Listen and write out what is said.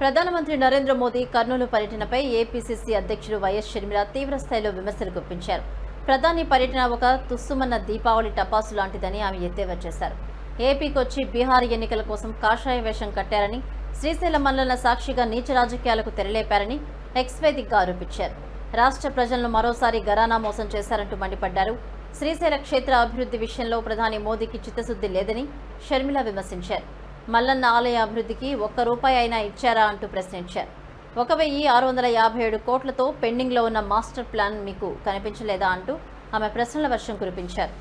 ప్రధానమంత్రి నరేంద్ర మోదీ కర్నూలు పర్యటనపై ఏపీసీసీ అధ్యక్షుడు వైఎస్ షర్మిల తీవ్రస్థాయిలో విమర్శలు గుప్పించారు. ప్రధాని పర్యటన ఒక తుస్సుమన్న దీపావళి టపాసు లాంటిదని ఆమె ఎద్దేవా చేశారు. ఏపీకి వచ్చి బీహార్ ఎన్నికల కోసం కాషాయ వేషం కట్టారని, శ్రీశైలం మల్లన్న సాక్షిగా నీచ రాజకీయాలకు తెరలేపారని ఎక్స్ వేదికగా ఆరోపించారు. రాష్ట్ర ప్రజలను మరోసారి గరానా మోసం చేశారంటూ మండిపడ్డారు. శ్రీశైల క్షేత్ర అభివృద్ధి విషయంలో ప్రధాని మోదీకి చిత్తశుద్ధి లేదని షర్మిల విమర్శించారు. మల్లన్న ఆలయ అభివృద్ధికి ఒక్క రూపాయి అయినా ఇచ్చారా అంటూ ప్రశ్నించారు. 1657 కోట్లతో పెండింగ్లో ఉన్న మాస్టర్ ప్లాన్ మీకు కనిపించలేదా అంటూ ఆమె ప్రశ్నల వర్షం కురిపించారు.